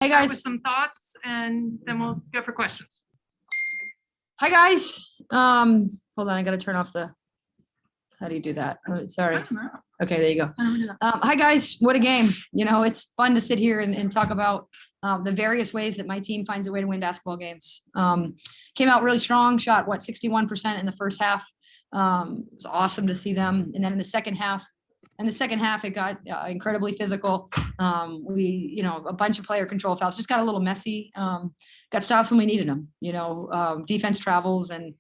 Hey start with guys. some thoughts and then we'll go for questions. Hi guys. Hold on, I gotta turn off the, how do you do that? Oh, sorry. Okay, there you go. Hi guys, what a game. It's fun to sit here and talk about the various ways that my team finds a way to win basketball games. Came out really strong, shot 61% in the first half. It was awesome to see them. And then in the second half, it got incredibly physical. A bunch of player control fouls, just got a little messy. Got stops when we needed them. Defense travels, and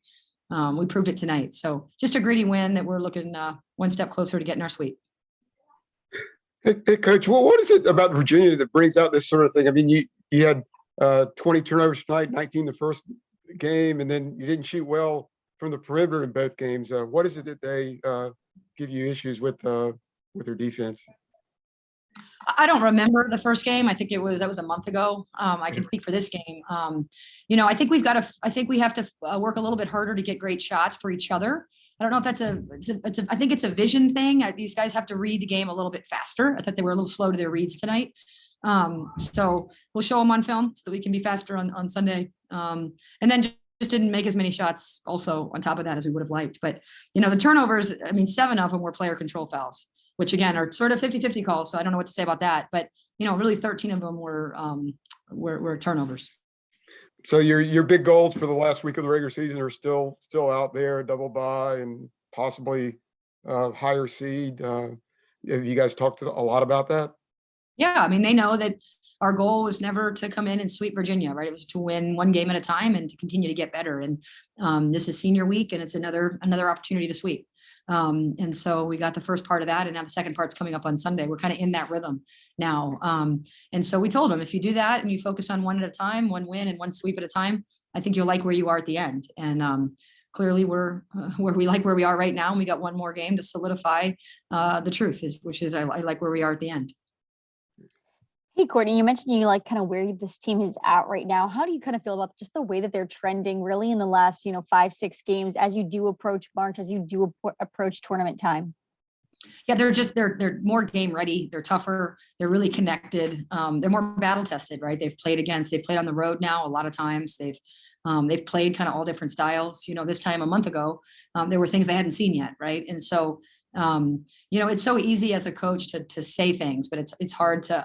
we proved it tonight. So just a gritty win that we're looking one step closer to getting our sweep. Hey, Coach, what is it about Virginia that brings out this sort of thing? I mean, you had 20 turnovers tonight, 19 the first game, and then you didn't shoot well from the perimeter in both games. What is it that they give you issues with their defense? I don't remember the first game. I think that was a month ago. I can speak for this game. I think we have to work a little bit harder to get great shots for each other. I don't know if I think it's a vision thing. These guys have to read the game a little bit faster. I thought they were a little slow to their reads tonight. So we'll show them on film so that we can be faster on Sunday. And then just didn't make as many shots also on top of that as we would have liked. But, the turnovers, 7 of them were player control fouls, which again are sort of 50-50 calls. So I don't know what to say about that, but really 13 of them were turnovers. So your big goals for the last week of the regular season are still out there, double bye and possibly higher seed. Have you guys talked a lot about that? Yeah, they know that our goal was never to come in and sweep Virginia, right? It was to win one game at a time and to continue to get better. And this is senior week, and it's another opportunity to sweep. And so we got the first part of that, and now the second part's coming up on Sunday. We're kind of in that rhythm now. And so we told them, if you do that and you focus on one at a time, one win and one sweep at a time, I think you'll like where you are at the end. And clearly we're where we are right now. And we got one more game to solidify the truth, which is I like where we are at the end. Hey, Courtney, you mentioned you like kind of where this team is at right now. How do you kind of feel about just the way that they're trending really in the last, 5-6 games as you do approach March, as you do approach tournament time? Yeah, they're more game ready. They're tougher. They're really connected. They're more battle tested, right? They've played on the road now a lot of times. They've played kind of all different styles. This time a month ago, there were things they hadn't seen yet, right? And so it's so easy as a coach to say things, but it's hard to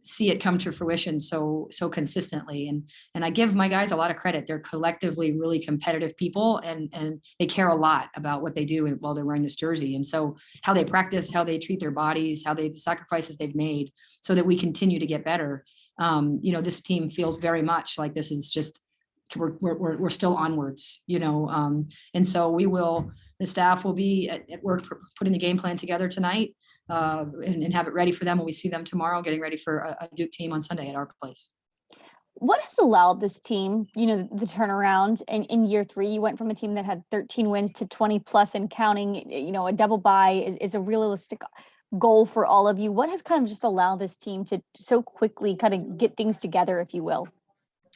see it come to fruition so consistently. And I give my guys a lot of credit. They're collectively really competitive people, and they care a lot about what they do while they're wearing this jersey. And so how they practice, how they treat their bodies, the sacrifices they've made so that we continue to get better. This team feels very much like this is just, we're still onwards, and so the staff will be at work putting the game plan together tonight and have it ready for them when we see them tomorrow, getting ready for a Duke team on Sunday at our place. What has allowed this team, the turnaround in year 3? You went from a team that had 13 wins to 20 plus and counting. A double bye is a realistic goal for all of you. What has kind of just allowed this team to so quickly kind of get things together, if you will?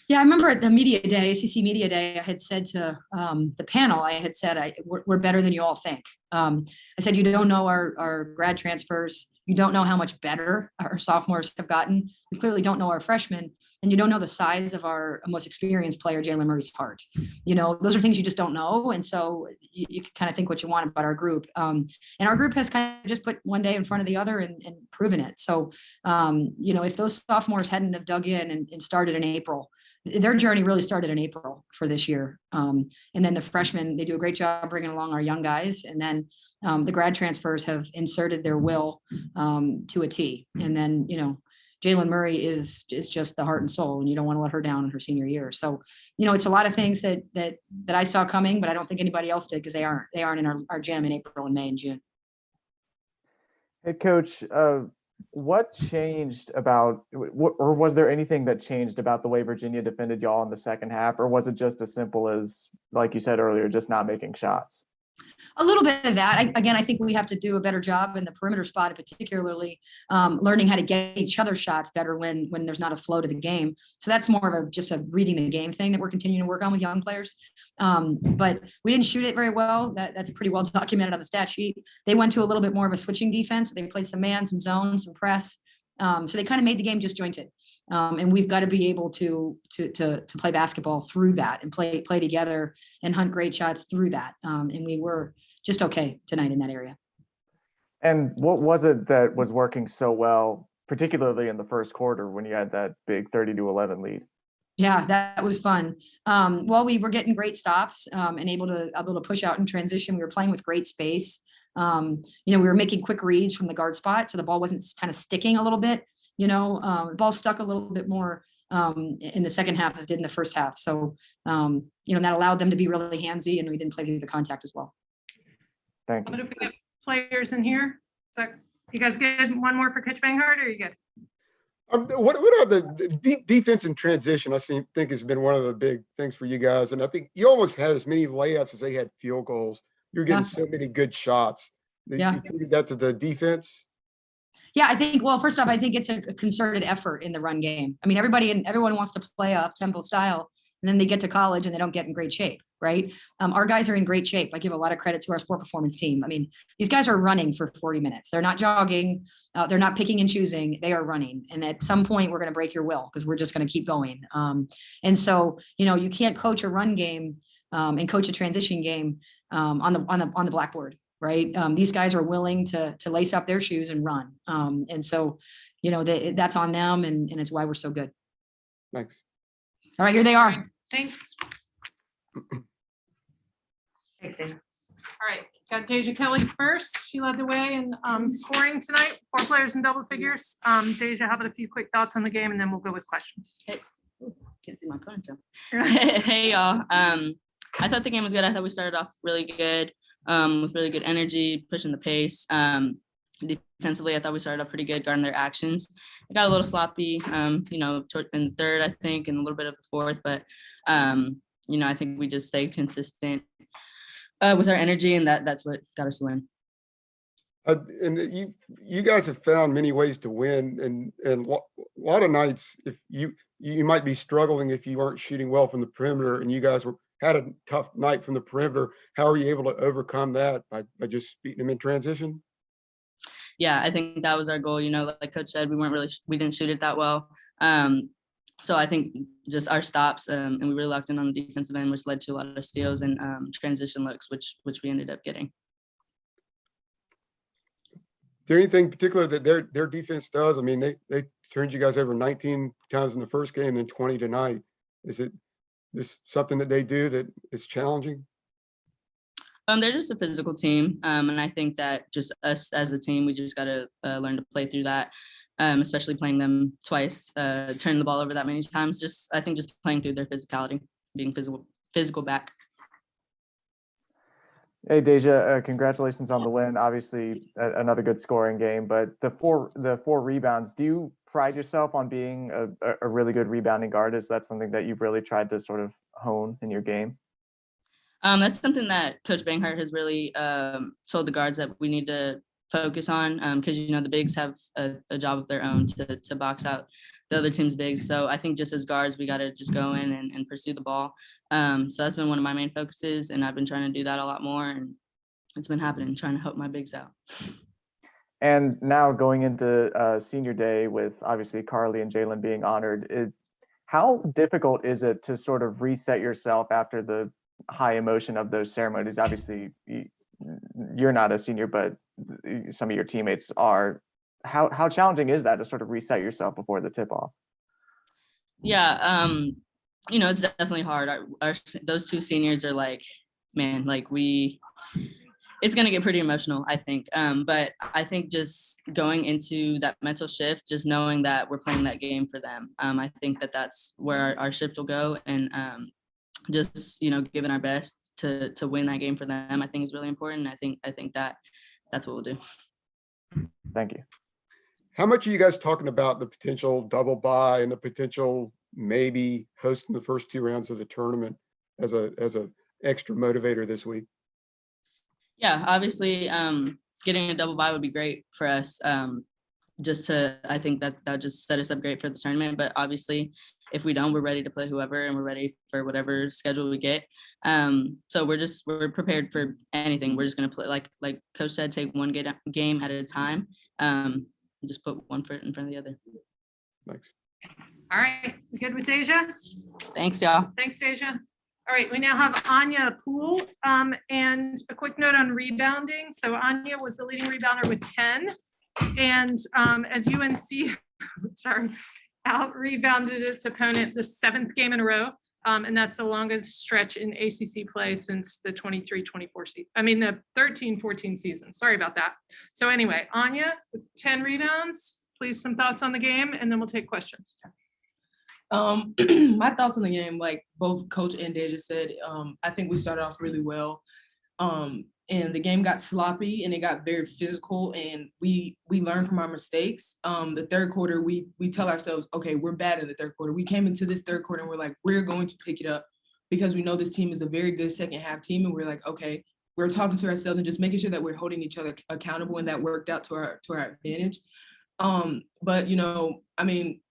Yeah, I remember at the media day, ACC media day, I had said to the panel, we're better than you all think. I said, you don't know our grad transfers. You don't know how much better our sophomores have gotten. You clearly don't know our freshmen, and you don't know the size of our most experienced player, Jalen Murray's heart. Those are things you just don't know. And so you can kind of think what you want about our group. And our group has kind of just put one day in front of the other and proven it. So, if those sophomores hadn't have dug in and started in April, their journey really started in April for this year. And then the freshmen, they do a great job bringing along our young guys. And then the grad transfers have inserted their will to a T. And then, Jalen Murray is just the heart and soul, and you don't want to let her down in her senior year. So, it's a lot of things that I saw coming, but I don't think anybody else did, because they aren't in our gym in April and May and June. Hey, Coach, what changed or was there anything that changed about the way Virginia defended y'all in the second half? Or was it just as simple as, like you said earlier, just not making shots? A little bit of that. I think we have to do a better job in the perimeter spot, particularly learning how to get each other's shots better when there's not a flow to the game. So that's more of just a reading the game thing that we're continuing to work on with young players. But we didn't shoot it very well. That's pretty well documented on the stat sheet. They went to a little bit more of a switching defense. They played some man, some zone, some press. So they kind of made the game disjointed. And we've got to be able to play basketball through that and play together and hunt great shots through that. And we were just okay tonight in that area. And what was it that was working so well, particularly in the first quarter when you had that big 30-11 lead? Yeah, that was fun. Well, we were getting great stops and able to push out in transition. We were playing with great space. We were making quick reads from the guard spot, so the ball wasn't kind of sticking a little bit. The ball stuck a little bit more in the second half as it did in the first half. So, that allowed them to be really handsy, and we didn't play through the contact as well. Thank But you. if we get players in here, is that, you guys good? One more for Coach Banghart, or are you good? What are the defense in transition? I think has been one of the big things for you guys. And I think you almost had as many layups as they had field goals. You're getting so many good shots. You attribute that to the defense? Yeah, I think, well, first off, I think it's a concerted effort in the run game. I mean, everyone wants to play up tempo style, and then they get to college and they don't get in great shape, right? Our guys are in great shape. I give a lot of credit to our sport performance team. I mean, these guys are running for 40 minutes. They're not jogging. They're not picking and choosing. They are running. And at some point, we're going to break your will because we're just going to keep going. And so, you can't coach a run game and coach a transition game on the blackboard. Right. These guys are willing to lace up their shoes and run. And so, that's on them, and it's why we're so good. Thanks. All right, here they are. Thanks. Thanks, Dana. All right, got Deja Kelly first. She led the way in scoring tonight, 4 players in double figures. Deja, how about a few quick thoughts on the game, and then we'll go with questions. Can't see my ponytail. Hey y'all. I thought the game was good. I thought we started off really good, with really good energy, pushing the pace. Defensively, I thought we started off pretty good, guarding their actions. It got a little sloppy, in the third, I think, and a little bit of the fourth, but I think we just stayed consistent with our energy, and that's what got us to win. And you guys have found many ways to win, and a lot of nights, if you might be struggling if you weren't shooting well from the perimeter, and you guys had a tough night from the perimeter. How are you able to overcome that by just beating them in transition? Yeah, I think that was our goal. Like Coach said, we didn't shoot it that well. So I think just our stops, and we really locked in on the defensive end, which led to a lot of steals and transition looks, which we ended up getting. Is there anything particular that their defense does? I mean, they turned you guys over 19 times in the first game and 20 tonight. Is it just something that they do that is challenging? They're just a physical team, and I think that just us as a team, we just got to learn to play through that, especially playing them twice, turning the ball over that many times. I think just playing through their physicality, being physical back. Hey, Deja, congratulations on the win. Obviously, another good scoring game, but the four rebounds, do you pride yourself on being a really good rebounding guard? Is that something that you've really tried to sort of hone in your game? That's something that Coach Banghart has really told the guards that we need to focus on, because the bigs have a job of their own to box out the other team's bigs. So I think just as guards, we got to just go in and pursue the ball. So that's been one of my main focuses, and I've been trying to do that a lot more, and it's been happening, trying to help my bigs out. And now going into senior day with obviously Carly and Jalen being honored, how difficult is it to sort of reset yourself after the high emotion of those ceremonies? Obviously, you're not a senior, but some of your teammates are. How challenging is that to sort of reset yourself before the tip off? Yeah, it's definitely hard. Those two seniors are like, man, like it's going to get pretty emotional, I think. But I think just going into that mental shift, just knowing that we're playing that game for them, I think that's where our shift will go. And just, giving our best to win that game for them, I think is really important. I think that's what we'll do. Thank you. How much are you guys talking about the potential double bye and the potential maybe hosting the first 2 rounds of the tournament as a extra motivator this week? Yeah, obviously, getting a double bye would be great for us. I think that just set us up great for the tournament. But obviously, if we don't, we're ready to play whoever, and we're ready for whatever schedule we get. So we're prepared for anything. We're just gonna play like Coach said, take one game at a time. just put one foot in front of the other. Thanks. All right, good with Deja? Thanks, y'all. Thanks, Deja. All right, we now have Anya Poole, and a quick note on rebounding. So Anya was the leading rebounder with 10. And as UNC, sorry, out rebounded its opponent the 7th game in a row. And that's the longest stretch in ACC play since the 23-24 season. I mean, the 13-14 season. Sorry about that. So anyway, Anya with 10 rebounds. Please, some thoughts on the game, and then we'll take questions. My thoughts on the game, like both Coach and Deja said, I think we started off really well. And the game got sloppy and it got very physical, and we learned from our mistakes. The third quarter, we tell ourselves, okay, we're bad in the third quarter. We came into this third quarter and we're like, we're going to pick it up because we know this team is a very good second half team. And we're like, okay, we're talking to ourselves and just making sure that we're holding each other accountable, and that worked out to our advantage. But I mean,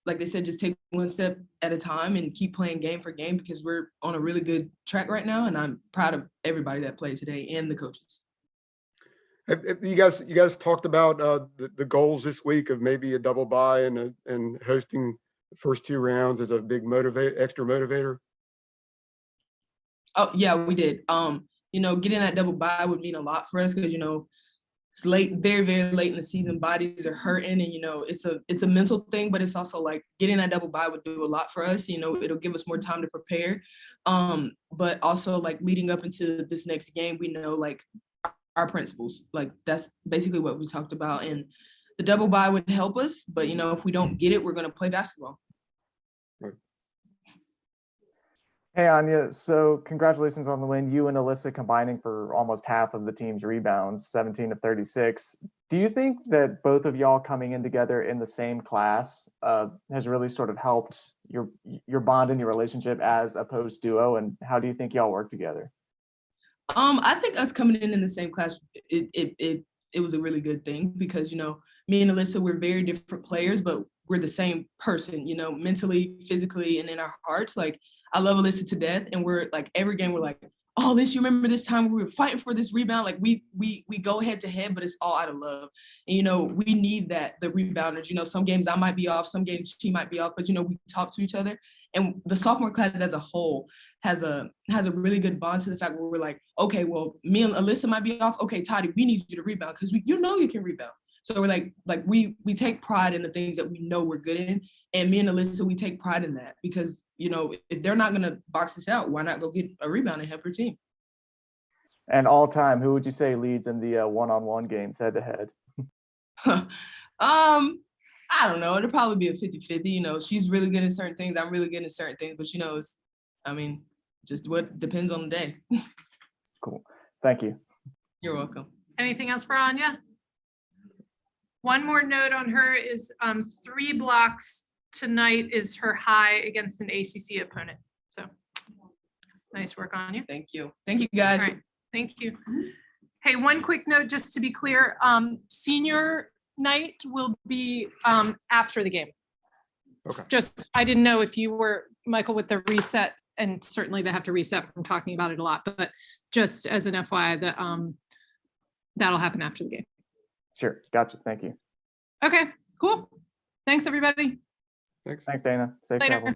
like they said, just take one step at a time and keep playing game for game, because we're on a really good track right now. And I'm proud of everybody that played today and the coaches. Have you guys talked about the goals this week of maybe a double bye and hosting the first 2 rounds as a big extra motivator? Oh yeah, we did. Getting that double bye would mean a lot for us, because it's late, very, very late in the season. Bodies are hurting, and it's a mental thing, but it's also like getting that double bye would do a lot for us. It'll give us more time to prepare. But also like leading up into this next game, we know like our principles. Like that's basically what we talked about. And the double bye would help us, but if we don't get it, we're gonna play basketball. Right. Hey, Anya, so congratulations on the win. You and Alyssa combining for almost half of the team's rebounds, 17 of 36. Do you think that both of y'all coming in together in the same class has really sort of helped your bond and your relationship as a post duo? And how do you think y'all work together? I think us coming in the same class, it was a really good thing, because me and Alyssa, we're very different players, but we're the same person, mentally, physically, and in our hearts. Like I love Alyssa to death, and we're like every game we're like, oh, you remember this time we were fighting for this rebound? Like we go head to head, but it's all out of love. And we need the rebounders. Some games I might be off, some games she might be off, but we talk to each other. And the sophomore class as a whole has a really good bond to the fact where we're like, okay, well, me and Alyssa might be off. Okay, Toddy, we need you to rebound, because you can rebound. So we're like we take pride in the things that we know we're good in. And me and Alyssa, we take pride in that, because, if they're not going to box us out, why not go get a rebound and help your team? And all time, who would you say leads in the one-on-one games head to head? I don't know. It'll probably be a 50-50. She's really good at certain things. I'm really good at certain things. But, just what depends on the day. Cool. Thank you. You're welcome. Anything else for Anya? One more note on her is 3 blocks tonight is her high against an ACC opponent. So nice work on you. Thank you. Thank you, guys. All right. Thank you. Hey, one quick note, just to be clear, senior night will be after the game. Okay. I didn't know if you were, Michael, with the reset, and certainly they have to reset from talking about it a lot, but just as an FYI, that that'll happen after the game. Sure. Gotcha. Thank you. Okay, cool. Thanks, everybody. Thanks. Thanks, Dana. Safe Later. travels.